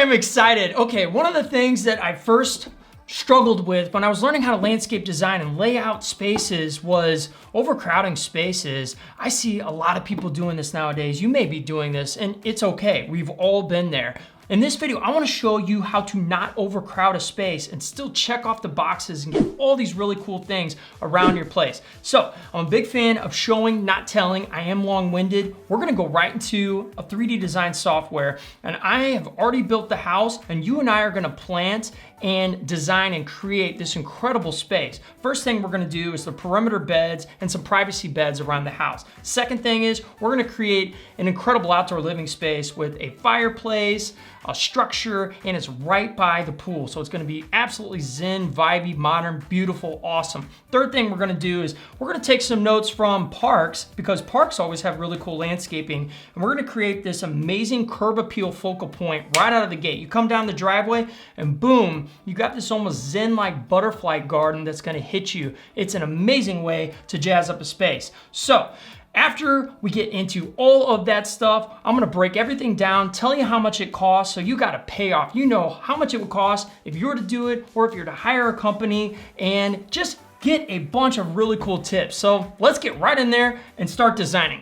am excited. Okay, one of the things that I first struggled with when I was learning how to landscape design and lay out spaces was overcrowding spaces. I see a lot of people doing this nowadays. You may be doing this, and it's okay. We've all been there. In this video, I wanna show you how to not overcrowd a space and still check off the boxes and get all these really cool things around your place. So, I'm a big fan of showing, not telling. I am long-winded. We're gonna go right into a 3D design software, and I have already built the house, and you and I are gonna plant and design and create this incredible space. First thing we're gonna do is the perimeter beds and some privacy beds around the house. Second thing is we're gonna create an incredible outdoor living space with a fireplace, a structure, and it's right by the pool. So it's gonna be absolutely zen, vibey, modern, beautiful, awesome. Third thing we're gonna do is we're gonna take some notes from parks, because parks always have really cool landscaping, and we're gonna create this amazing curb appeal focal point right out of the gate. You come down the driveway and boom, you got this almost zen-like butterfly garden that's gonna hit you. It's an amazing way to jazz up a space. So, after we get into all of that stuff, I'm gonna break everything down, tell you how much it costs, so you got a payoff. You know how much it would cost if you were to do it, or if you're to hire a company, and just get a bunch of really cool tips. So let's get right in there and start designing.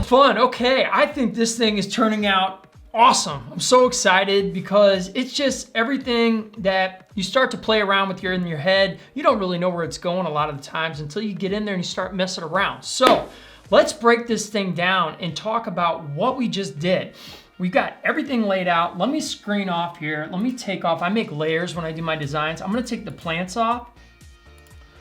Fun. Okay, I think this thing is turning out awesome. I'm so excited because it's just everything that you start to play around with in your head. You don't really know where it's going a lot of the times until you get in there and you start messing around. So let's break this thing down and talk about what we just did. We've got everything laid out. Let me screen off here. Let me take off. I make layers when I do my designs. I'm gonna take the plants off.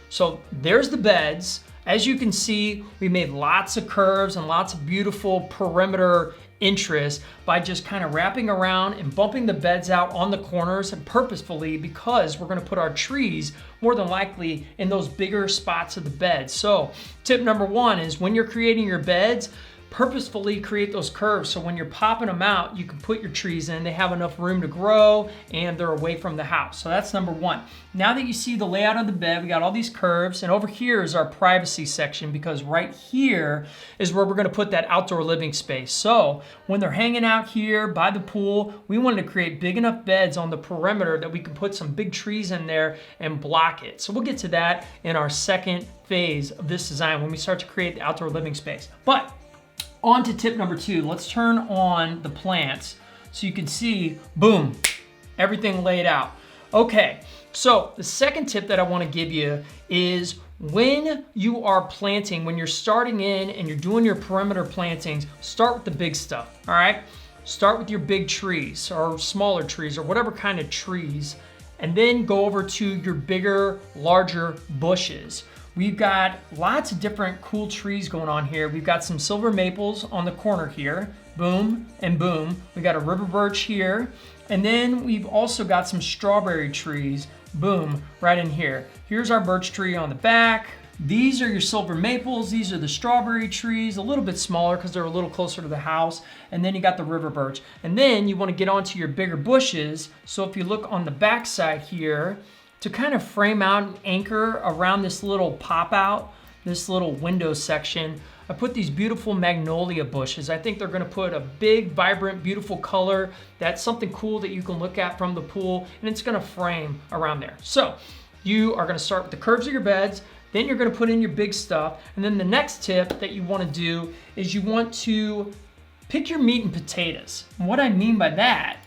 So there's the beds. As you can see, we made lots of curves and lots of beautiful perimeter interest by just kind of wrapping around and bumping the beds out on the corners, and purposefully, because we're gonna put our trees more than likely in those bigger spots of the bed. So tip number one is when you're creating your beds, purposefully create those curves so when you're popping them out, you can put your trees in, they have enough room to grow, and they're away from the house. So that's number one. Now that you see the layout of the bed, we got all these curves, and over here is our privacy section, because right here is where we're gonna put that outdoor living space. So when they're hanging out here by the pool, we wanted to create big enough beds on the perimeter that we can put some big trees in there and block it. So we'll get to that in our second phase of this design when we start to create the outdoor living space. But on to tip number two. Let's turn on the plants so you can see, boom, everything laid out. Okay, so the second tip that I wanna give you is when you are planting, when you're starting in and you're doing your perimeter plantings, start with the big stuff, all right? Start with your big trees or smaller trees or whatever kind of trees, and then go over to your bigger, larger bushes. We've got lots of different cool trees going on here. We've got some silver maples on the corner here, boom and boom. We got a river birch here, and then we've also got some strawberry trees, boom, right in here. Here's our birch tree on the back, These are your silver maples. These are the strawberry trees, a little bit smaller because they're a little closer to the house. And then you got the river birch. And then you want to get onto your bigger bushes. So if you look on the back side here, to kind of frame out and anchor around this little pop out, this little window section, I put these beautiful magnolia bushes. I think they're gonna put a big, vibrant, beautiful color. That's something cool that you can look at from the pool, and it's gonna frame around there. So you are gonna start with the curves of your beds, then you're gonna put in your big stuff, and then the next tip that you wanna do is you want to pick your meat and potatoes. And what I mean by that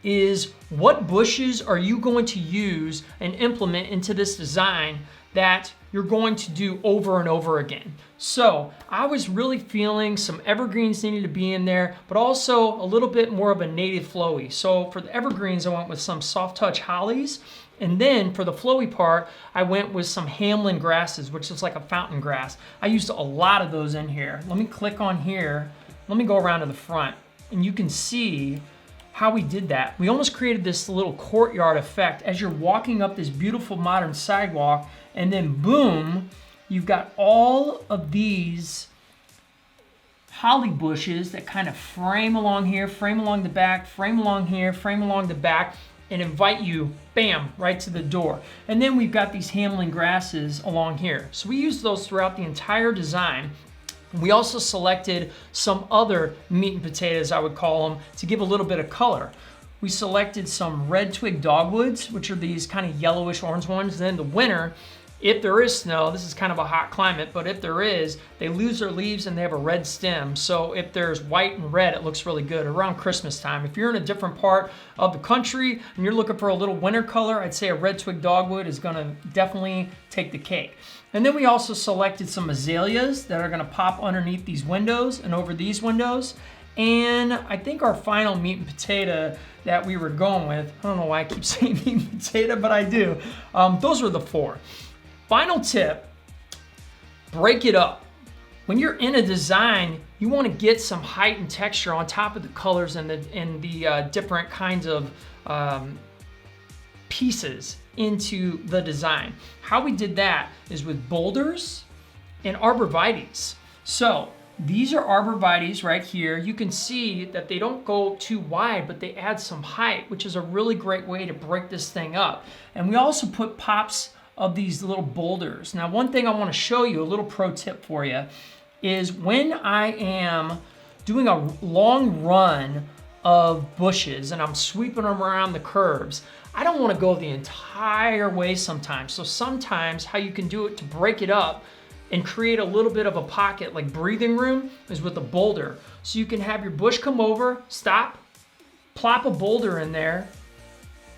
is what bushes are you going to use and implement into this design that you're going to do over and over again. So I was really feeling some evergreens needed to be in there, but also a little bit more of a native flowy. So for the evergreens, I went with some soft touch hollies. And then for the flowy part, I went with some Hamlin grasses, which is like a fountain grass. I used a lot of those in here. Let me click on here. Let me go around to the front and you can see how we did that. We almost created this little courtyard effect as you're walking up this beautiful modern sidewalk, and then boom, you've got all of these holly bushes that kind of frame along here, frame along the back, frame along here, frame along the back, and invite you, bam, right to the door. And then we've got these Hamlin grasses along here. So we used those throughout the entire design. We also selected some other meat and potatoes, I would call them, to give a little bit of color. We selected some red twig dogwoods, which are these kind of yellowish orange ones. Then in the winter, if there is snow, this is kind of a hot climate, but if there is, they lose their leaves and they have a red stem. So if there's white and red, it looks really good around Christmas time. If you're in a different part of the country and you're looking for a little winter color, I'd say a red twig dogwood is gonna definitely take the cake. And then we also selected some azaleas that are gonna pop underneath these windows and over these windows. And I think our final meat and potato that we were going with, I don't know why I keep saying meat and potato, but I do. Those were the four. Final tip, break it up. When you're in a design, you want to get some height and texture on top of the colors and the different kinds of pieces into the design. How we did that is with boulders and arborvitaes. So these are arborvitaes right here. You can see that they don't go too wide, but they add some height, which is a really great way to break this thing up. And we also put pops of these little boulders. Now, one thing I want to show you, a little pro tip for you, is when I am doing a long run of bushes and I'm sweeping them around the curves, I don't want to go the entire way sometimes. So sometimes how you can do it to break it up and create a little bit of a pocket, like breathing room, is with a boulder. So you can have your bush come over, stop, plop a boulder in there,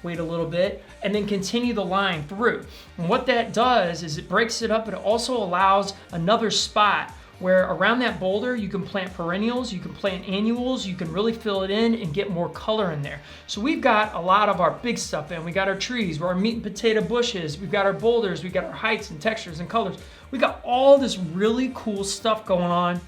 wait a little bit, and then continue the line through. And what that does is it breaks it up, but it also allows another spot where around that boulder you can plant perennials, you can plant annuals, you can really fill it in and get more color in there. So we've got a lot of our big stuff in. We got our trees, our meat and potato bushes, we've got our boulders, we've got our heights and textures and colors. We got all this really cool stuff going on.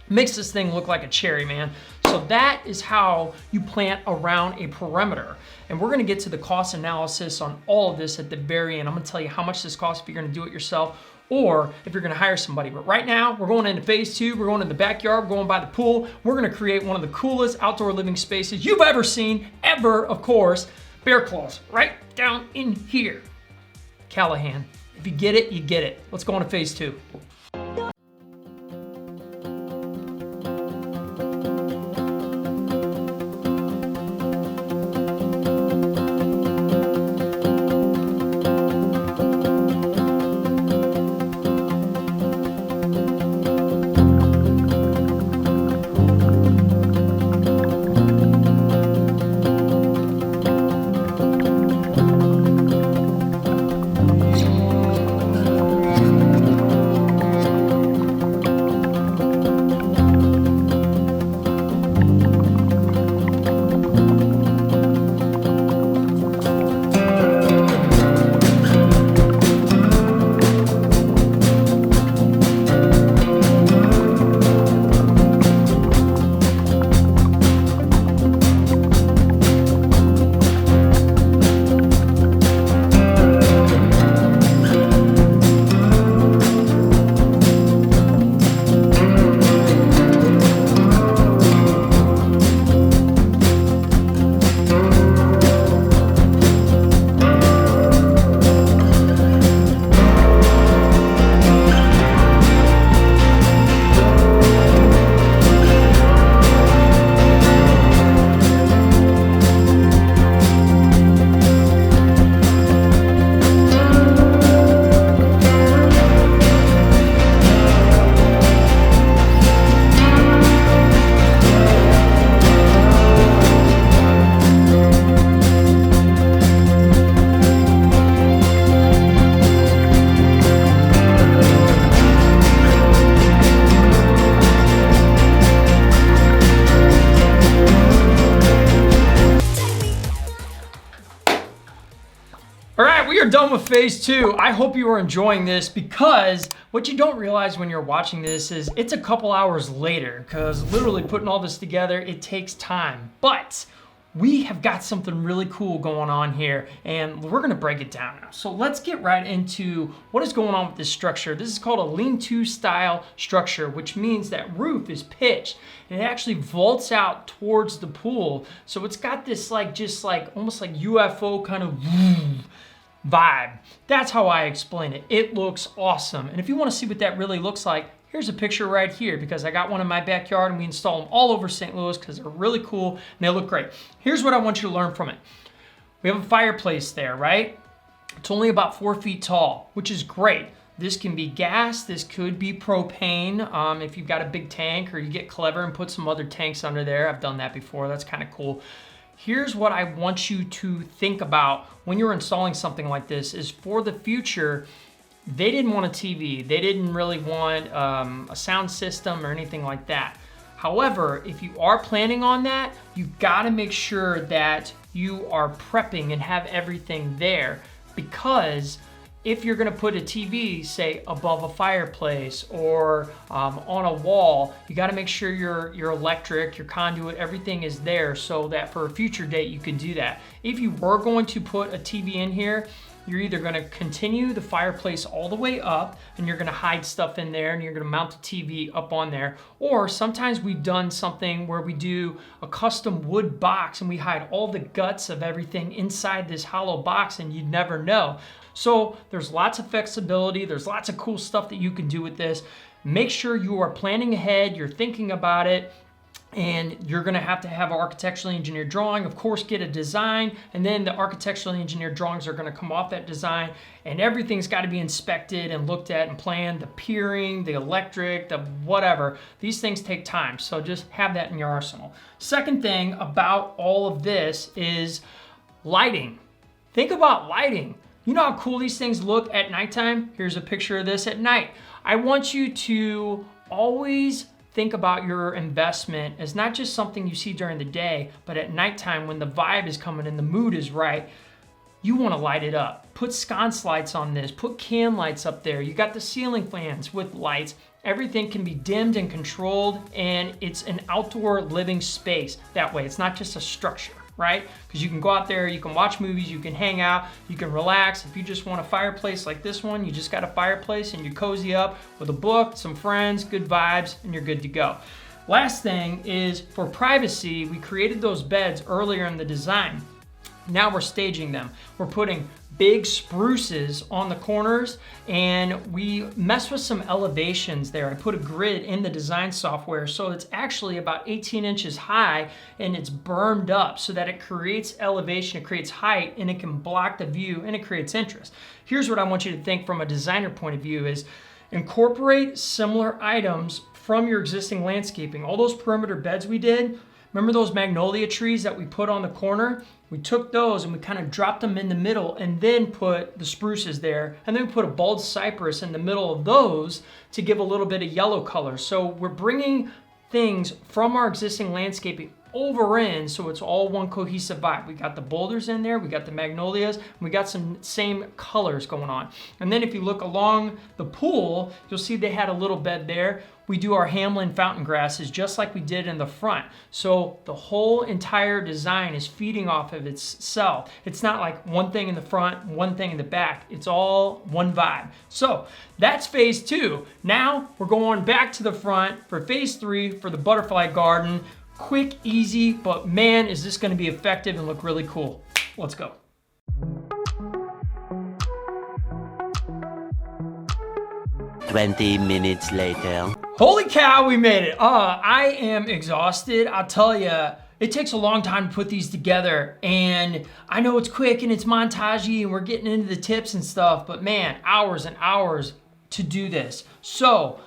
Makes this thing look like a cherry, man. So that is how you plant around a perimeter. And we're gonna get to the cost analysis on all of this at the very end. I'm gonna tell you how much this costs if you're gonna do it yourself or if you're gonna hire somebody. But right now, we're going into phase 2. We're going in the backyard, we're going by the pool. We're gonna create one of the coolest outdoor living spaces you've ever seen, ever, of course. Bear claws, right down in here. Callahan. If you get it, you get it. Let's go on to phase 2. are done with phase 2. I hope you are enjoying this, because what you don't realize when you're watching this is it's a couple hours later, because literally putting all this together, it takes time. But we have got something really cool going on here, and we're gonna break it down now. So let's get right into what is going on with this structure. This is called a lean-to style structure, which means that roof is pitched and it actually vaults out towards the pool. So it's got this almost like UFO kind of vibe. That's how I explain it. It looks awesome. And if you wanna see what that really looks like, here's a picture right here, because I got one in my backyard and we install them all over St. Louis because they're really cool and they look great. Here's what I want you to learn from it. We have a fireplace there, right? It's only about 4 feet tall, which is great. This can be gas, this could be propane. If you've got a big tank, or you get clever and put some other tanks under there. I've done that before, that's kind of cool. Here's what I want you to think about when you're installing something like this is, for the future, they didn't want a TV. They didn't really want a sound system or anything like that. However, if you are planning on that, you've got to make sure that you are prepping and have everything there, because if you're gonna put a TV, say, above a fireplace or on a wall, you gotta make sure your electric, your conduit, everything is there, so that for a future date you can do that. If you were going to put a TV in here, you're either gonna continue the fireplace all the way up and you're gonna hide stuff in there and you're gonna mount the TV up on there. Or sometimes we've done something where we do a custom wood box and we hide all the guts of everything inside this hollow box, and you'd never know. So there's lots of flexibility, there's lots of cool stuff that you can do with this. Make sure you are planning ahead, you're thinking about it, and you're gonna have an architecturally engineered drawing, of course get a design, and then the architecturally engineered drawings are gonna come off that design, and everything's gotta be inspected and looked at and planned, the piering, the electric, the whatever. These things take time, so just have that in your arsenal. Second thing about all of this is lighting. Think about lighting. You know how cool these things look at nighttime? Here's a picture of this at night. I want you to always think about your investment as not just something you see during the day, but at nighttime when the vibe is coming and the mood is right, you wanna light it up. Put sconce lights on this, put can lights up there. You got the ceiling fans with lights. Everything can be dimmed and controlled, and it's an outdoor living space. That way, it's not just a structure, right? Because you can go out there, you can watch movies, you can hang out, you can relax. If you just want a fireplace like this one, you just got a fireplace and you cozy up with a book, some friends, good vibes, and you're good to go. Last thing is, for privacy, we created those beds earlier in the design. Now we're staging them. We're putting big spruces on the corners, and we messed with some elevations there. I put a grid in the design software, so it's actually about 18 inches high, and it's bermed up so that it creates elevation, it creates height, and it can block the view, and it creates interest. Here's what I want you to think from a designer point of view is, incorporate similar items from your existing landscaping. All those perimeter beds we did, remember those magnolia trees that we put on the corner? We took those and we kind of dropped them in the middle and then put the spruces there. And then we put a bald cypress in the middle of those to give a little bit of yellow color. So we're bringing things from our existing landscaping over in, so it's all one cohesive vibe. We got the boulders in there, we got the magnolias, and we got some same colors going on. And then if you look along the pool, you'll see they had a little bed there. We do our Hamlin fountain grasses just like we did in the front. So the whole entire design is feeding off of itself. It's not like one thing in the front, one thing in the back. It's all one vibe. So that's phase 2. Now we're going back to the front for phase 3 for the butterfly garden. Quick, easy, but man, is this gonna be effective and look really cool. Let's go. Twenty minutes later. Holy cow, we made it. I am exhausted. I'll tell you, it takes a long time to put these together, and I know it's quick and it's montagey and we're getting into the tips and stuff, but man, hours and hours to do this. So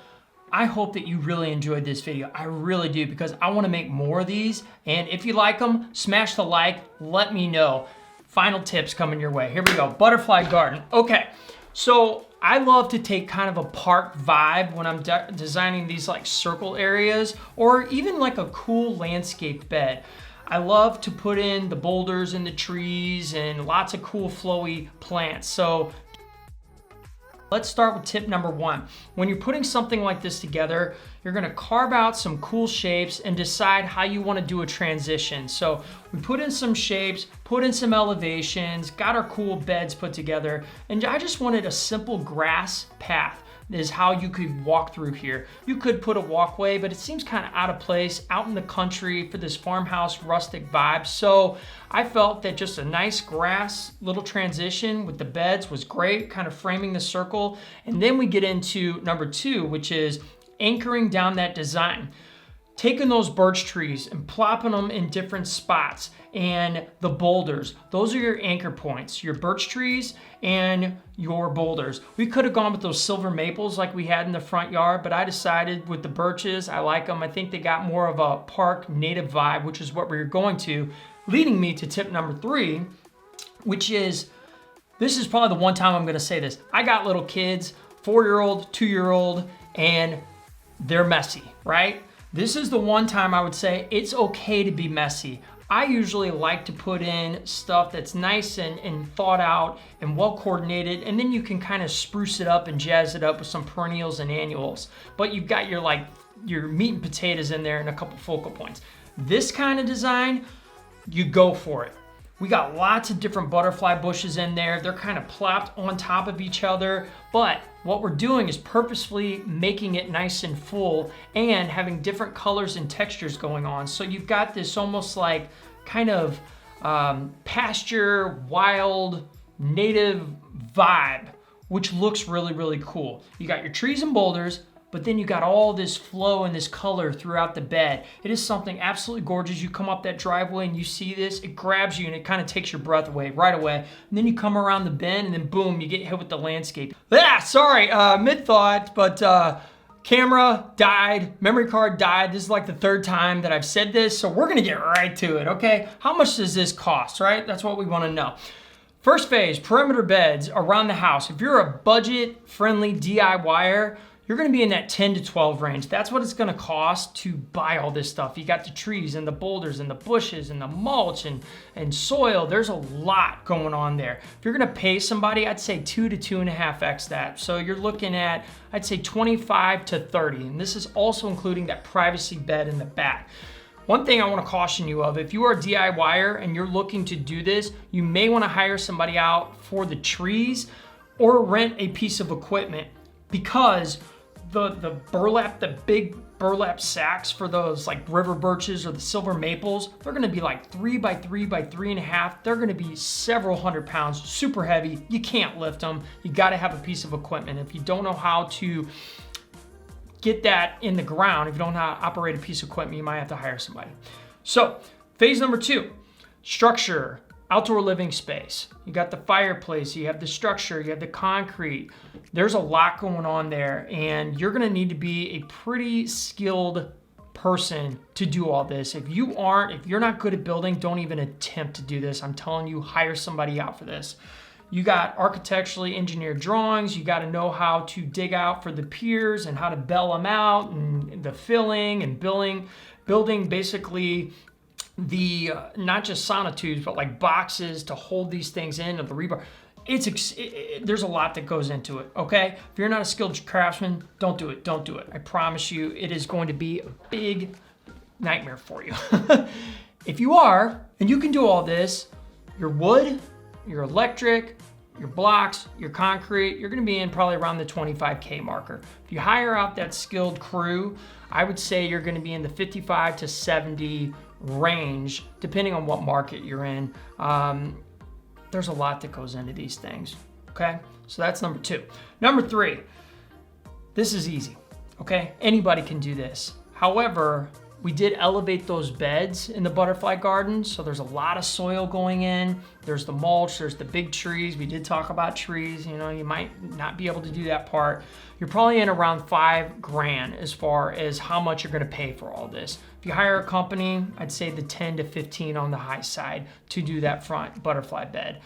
I hope that you really enjoyed this video. I really do, because I want to make more of these, and if you like them, smash the like, let me know. Final tips coming your way. Here we go, butterfly garden. Okay, so I love to take kind of a park vibe when I'm designing these like circle areas, or even like a cool landscaped bed. I love to put in the boulders and the trees and lots of cool flowy plants. So let's start with tip number 1. When you're putting something like this together, you're gonna carve out some cool shapes and decide how you wanna do a transition. So we put in some shapes, put in some elevations, got our cool beds put together, and I just wanted a simple grass path is how you could walk through here. You could put a walkway, but it seems kind of out of place out in the country for this farmhouse rustic vibe. So I felt that just a nice grass little transition with the beds was great, kind of framing the circle. And then we get into number 2, which is anchoring down that design. Taking those birch trees and plopping them in different spots, and the boulders. Those are your anchor points, your birch trees and your boulders. We could have gone with those silver maples like we had in the front yard, but I decided with the birches, I like them. I think they got more of a park native vibe, which is what we were going to, leading me to tip number 3, which is, this is probably the one time I'm gonna say this. I got little kids, 4-year-old, 2-year-old, and they're messy, right? This is the one time I would say it's okay to be messy. I usually like to put in stuff that's nice and thought out and well coordinated, and then you can kind of spruce it up and jazz it up with some perennials and annuals. But you've got your meat and potatoes in there and a couple focal points. This kind of design, you go for it. We got lots of different butterfly bushes in there. They're kind of plopped on top of each other, but what we're doing is purposefully making it nice and full and having different colors and textures going on. So you've got this almost like kind of pasture, wild, native vibe, which looks really, really cool. You got your trees and boulders, but then you got all this flow and this color throughout the bed. It is something absolutely gorgeous. You come up that driveway and you see this, it grabs you and it kind of takes your breath away right away. And then you come around the bend and then boom, you get hit with the landscape. Sorry, mid-thought, but camera died, memory card died. This is like the 3rd time that I've said this, so we're gonna get right to it, okay? How much does this cost, right? That's what we wanna know. First phase, perimeter beds around the house. If you're a budget-friendly DIYer, you're gonna be in that 10 to 12 range. That's what it's gonna cost to buy all this stuff. You got the trees and the boulders and the bushes and the mulch and soil. There's a lot going on there. If you're gonna pay somebody, I'd say 2 to 2.5x that. So you're looking at, I'd say 25 to 30. And this is also including that privacy bed in the back. One thing I wanna caution you of, if you are a DIYer and you're looking to do this, you may wanna hire somebody out for the trees or rent a piece of equipment, because the burlap, the big burlap sacks for those like river birches or the silver maples, they're gonna be like 3 by 3 by 3.5. They're gonna be several hundred pounds, super heavy. You can't lift them. You gotta have a piece of equipment. If you don't know how to get that in the ground, if you don't know how to operate a piece of equipment, you might have to hire somebody. So phase number 2, structure. Outdoor living space. You got the fireplace, you have the structure, you have the concrete. There's a lot going on there, and you're gonna need to be a pretty skilled person to do all this. If you're not good at building, don't even attempt to do this. I'm telling you, hire somebody out for this. You got architecturally engineered drawings, you gotta know how to dig out for the piers and how to bell them out, and the filling and building basically the not just sonotubes, but like boxes to hold these things in, or the rebar. There's a lot that goes into it, okay? If you're not a skilled craftsman, don't do it. I promise you, it is going to be a big nightmare for you. If you are, and you can do all this, your wood, your electric, your blocks, your concrete, you're gonna be in probably around the 25K marker. If you hire out that skilled crew, I would say you're gonna be in the 55 to 70 range, depending on what market you're in. There's a lot that goes into these things, okay? So that's number 2. Number 3, this is easy, okay? Anybody can do this. However, we did elevate those beds in the butterfly garden, so there's a lot of soil going in. There's the mulch, there's the big trees. We did talk about trees, you know, you might not be able to do that part. You're probably in around $5,000 as far as how much you're gonna pay for all this. If you hire a company, I'd say the 10 to 15 on the high side to do that front butterfly bed.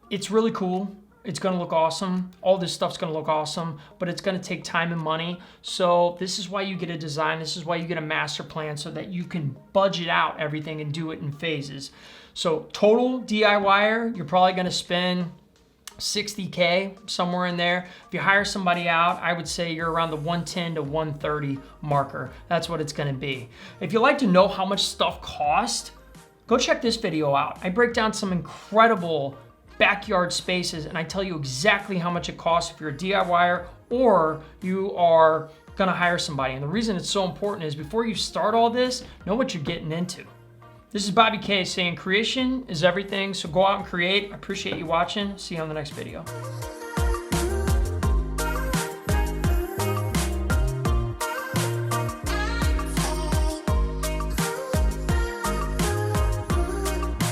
It's really cool. it's gonna look awesome. All this stuff's gonna look awesome, but it's gonna take time and money. So this is why you get a design. This is why you get a master plan, so that you can budget out everything and do it in phases. So total DIYer, you're probably gonna spend $60K, somewhere in there. If you hire somebody out, I would say you're around the 110 to 130 marker. That's what it's gonna be. If you'd like to know how much stuff costs, go check this video out. I break down some incredible backyard spaces and I tell you exactly how much it costs if you're a DIYer or you are gonna hire somebody. And the reason it's so important is before you start all this, know what you're getting into. This is Bobby K saying creation is everything, so go out and create. I appreciate you watching. See you on the next video.